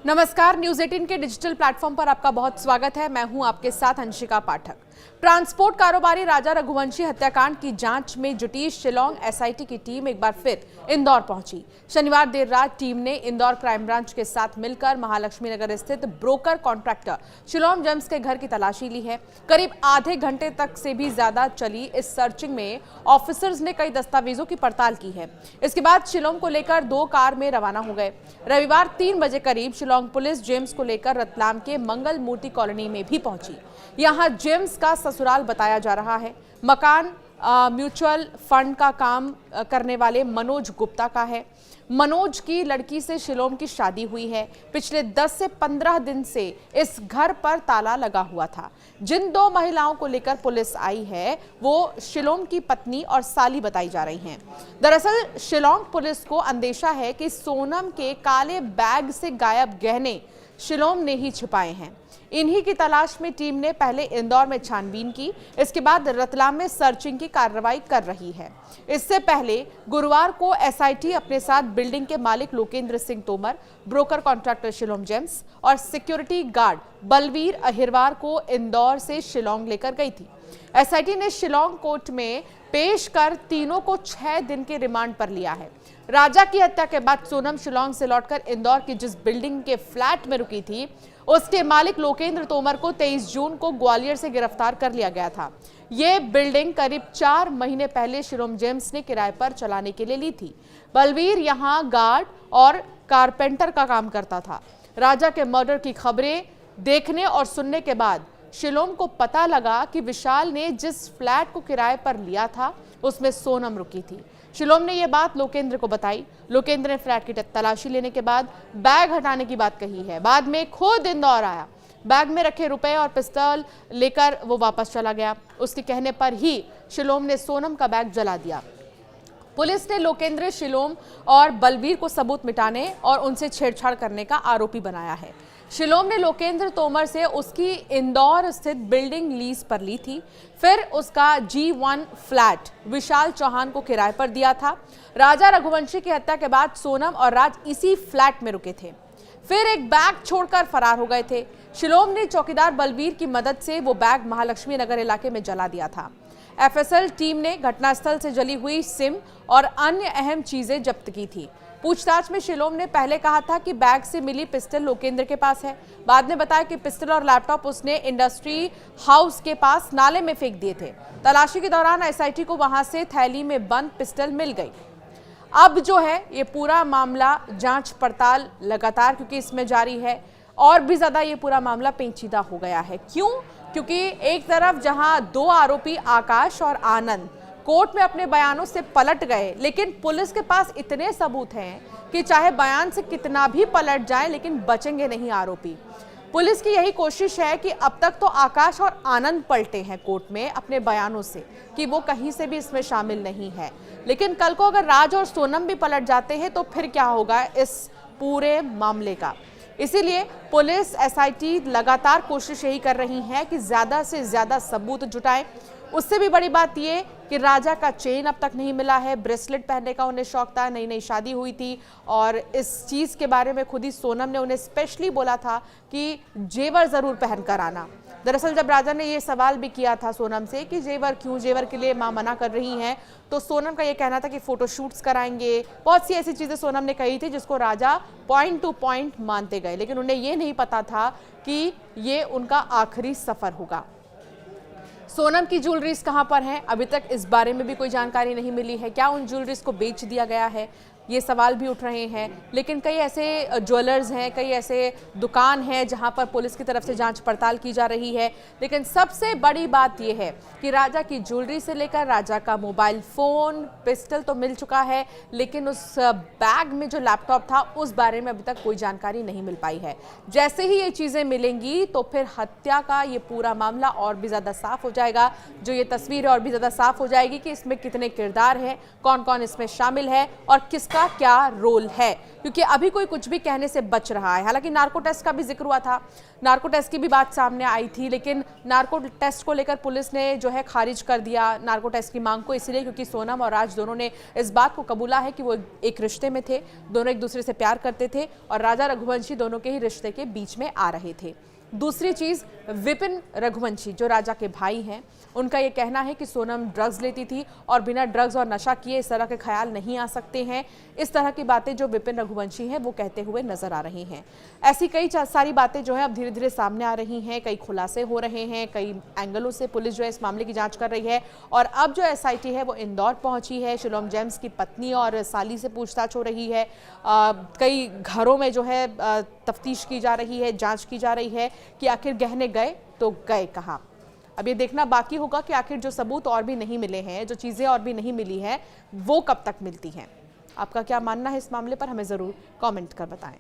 नमस्कार, न्यूज 18 के digital platform पर आपका बहुत स्वागत है। मैं हूं आपके साथ अंशिका पाठक। ट्रांसपोर्ट कारोबारी राजा रघुवंशी हत्याकांड की जांच में जुटी शिलोंग एसआईटी की टीम एक बार फिर इंदौर पहुंची। शनिवार देर रात टीम ने इंदौर क्राइम ब्रांच के साथ मिलकर महालक्ष्मी नगर स्थित ब्रोकर कॉन्ट्रैक्टर शिलोंग जेम्स के घर की तलाशी ली है। करीब आधे घंटे तक से भी ज्यादा चली इस सर्चिंग में ऑफिसर्स ने कई दस्तावेजों की पड़ताल की है। इसके बाद शिलोंग को लेकर 2 कार में रवाना हो गए। रविवार 3 बजे करीब शिलोंग पुलिस जेम्स को लेकर रतलाम के मंगल मूर्ति कॉलोनी में भी पहुंची। यहां जेम्स का ससुराल बताया जा रहा है। मकान म्यूचुअल फंड का काम करने वाले मनोज गुप्ता का है। मनोज की लड़की से शिलोंग की शादी हुई है। पिछले 10 से 15 दिन से इस घर पर ताला लगा हुआ था। जिन 2 महिलाओं को लेकर पुलिस आई है वो शिलोंग की पत्नी और साली बताई जा रही हैं। दरअसल शिलोंग पुलिस को अंदेशा है कि सोनम के काले बैग से गायब गहने शिलोंग ने ही छिपाए हैं। इन्हीं की तलाश में टीम ने पहले इंदौर में छानबीन की, इसके बाद रतलाम में सर्चिंग की कार्रवाई कर रही है। इससे पहले गुरुवार को एसआईटी अपने साथ बिल्डिंग के मालिक Lokendra Singh Tomar, broker contractor Shillong James और सिक्योरिटी गार्ड बलवीर अहिरवार को इंदौर से शिलोंग लेकर गई थी। एसआईटी ने शिलोंग कोर्ट में पेश कर तीनों को 6 दिन के रिमांड पर लिया है। राजा की हत्या के बाद सोनम शिलोंग से लौटकर इंदौर की जिस बिल्डिंग के फ्लैट में रुकी थी उसके मालिक लोकेंद्र तोमर को 23 जून को ग्वालियर से गिरफ्तार कर लिया गया था। ये बिल्डिंग करीब 4 महीने पहले शिलोंग जेम्स ने किराए पर चलाने के लिए ली थी। बलवीर यहां गार्ड और कारपेंटर का काम करता था। राजा के मर्डर की खबरें देखने और सुनने के बाद शिलोंग को पता लगा कि विशाल ने जिस फ्लैट को किराए पर लिया था उसमें सोनम रुकी थी। शिलोंग ने यह बात लोकेंद्र को बताई। लोकेंद्र ने फ्लैट की तलाशी लेने के बाद बैग हटाने की बात कही है। बाद में खुद इंदौर आया। बैग में रखे रुपए और पिस्तौल लेकर वो वापस चला गया। उसके कहने पर ही शिलोंग ने सोनम का बैग जला दिया। पुलिस ने लोकेंद्र, शिलोंग और बलवीर को सबूत मिटाने और उनसे छेड़छाड़ करने का आरोपी बनाया है। शिलोंग ने लोकेंद्र तोमर से उसकी इंदौर स्थित बिल्डिंग लीज पर ली थी। फिर उसका G1 फ्लैट विशाल चौहान को किराए पर दिया था। राजा रघुवंशी की हत्या के बाद सोनम और राज इसी फ्लैट में रुके थे। फिर एक बैग छोड़कर फरार हो गए थे। शिलोंग ने चौकीदार बलवीर की मदद से वो बैग महालक्ष्मी नगर इलाके में जला दिया था। एफएसएल टीम ने घटनास्थल से जली हुई सिम और अन्य अहम चीजें जब्त की थी। पूछताछ में शिलोंग ने पहले कहा था कि बैग से मिली पिस्टल लोकेंद्र के पास है। बाद में बताया कि पिस्टल और लैपटॉप उसने इंडस्ट्री हाउस के पास नाले में फेंक दिए थे। तलाशी के दौरान एसआईटी को वहां से थैली में बंद पिस्टल मिल गई। अब जो है ये पूरा मामला जांच पड़ताल लगातार क्योंकि इसमें जारी है और भी ज्यादा ये पूरा मामला पेचीदा हो गया है। क्यों? क्योंकि एक तरफ जहां 2 आरोपी आकाश और आनंद कोर्ट में अपने बयानों से पलट गए, लेकिन पुलिस के पास इतने सबूत हैं कि चाहे बयान से कितना भी पलट जाए लेकिन बचेंगे नहीं आरोपी। पुलिस की यही कोशिश है कि अब तक तो आकाश और आनंद पलटे हैं कोर्ट में अपने बयानों से कि वो कहीं से भी इसमें शामिल नहीं है, लेकिन कल को अगर राज और सोनम भी पलट जाते हैं तो फिर क्या होगा इस पूरे मामले का। इसीलिए पुलिस, एसआईटी लगातार कोशिश यही कर रही है कि ज्यादा से ज्यादा सबूत जुटाएं। उससे भी बड़ी बात यह कि राजा का चेन अब तक नहीं मिला है। ब्रेसलेट पहनने का उन्हें शौक था, नई नई शादी हुई थी और इस चीज के बारे में खुद ही सोनम ने उन्हें स्पेशली बोला था कि जेवर जरूर पहन कर आना। दरअसल जब राजा ने ये सवाल भी किया था सोनम से कि जेवर क्यों, जेवर के लिए मां मना कर रही हैं, तो सोनम का ये कहना था कि फोटोशूट्स कराएंगे। बहुत सी ऐसी चीजें सोनम ने कही थी जिसको राजा पॉइंट टू पॉइंट मानते गए, लेकिन उन्हें ये नहीं पता था कि ये उनका आखिरी सफर होगा। सोनम की ज्वेलरीज कहां पर हैं? अभी तक इस बारे में भी कोई जानकारी नहीं मिली है। क्या उन ज्वेलरीज को बेच दिया गया है? ये सवाल भी उठ रहे हैं। लेकिन कई ऐसे ज्वेलर्स हैं, कई ऐसे दुकान हैं जहां पर पुलिस की तरफ से जांच पड़ताल की जा रही है। लेकिन सबसे बड़ी बात यह है कि राजा की ज्वेलरी से लेकर राजा का मोबाइल फोन, पिस्टल तो मिल चुका है, लेकिन उस बैग में जो लैपटॉप था उस बारे में अभी तक कोई जानकारी नहीं मिल पाई है। जैसे ही ये चीजें मिलेंगी तो फिर हत्या का ये पूरा मामला और भी ज्यादा साफ हो जाएगा। जो ये तस्वीर और भी ज्यादा साफ हो जाएगी कि इसमें कितने किरदार हैं, कौन कौन इसमें शामिल है और किसका का क्या रोल है, क्योंकि अभी कोई कुछ भी कहने से बच रहा है। हालांकि नार्को टेस्ट का भी जिक्र हुआ था, नार्को टेस्ट की भी बात सामने आई थी, लेकिन नार्को टेस्ट को लेकर पुलिस ने जो है खारिज कर दिया नार्को टेस्ट की मांग को, इसलिए क्योंकि सोनम और राज दोनों ने इस बात को कबूला है कि वो एक रिश्ते में थे, दोनों एक दूसरे से प्यार करते थे और राजा रघुवंशी दोनों के ही रिश्ते के बीच में आ रहे थे। दूसरी चीज, विपिन रघुवंशी जो राजा के भाई हैं, उनका ये कहना है कि सोनम ड्रग्स लेती थी और बिना ड्रग्स और नशा किए इस तरह के ख्याल नहीं आ सकते हैं। इस तरह की बातें जो विपिन रघुवंशी हैं वो कहते हुए नजर आ रही हैं। ऐसी कई सारी बातें जो है अब धीरे धीरे सामने आ रही हैं, कई खुलासे हो रहे हैं, कई एंगलों से पुलिस जो है इस मामले की जांच कर रही है। और अब जो SIT है वो इंदौर पहुंची है, शिलोंग जेम्स की पत्नी और साली से पूछताछ हो रही है, कई घरों में जो है तफ्तीश की जा रही है, जांच की जा रही है कि आखिर गहने गए तो गए कहाँ। अब ये देखना बाकी होगा कि आखिर जो सबूत और भी नहीं मिले हैं, जो चीज़ें और भी नहीं मिली हैं, वो कब तक मिलती हैं। आपका क्या मानना है इस मामले पर, हमें ज़रूर कमेंट कर बताएं।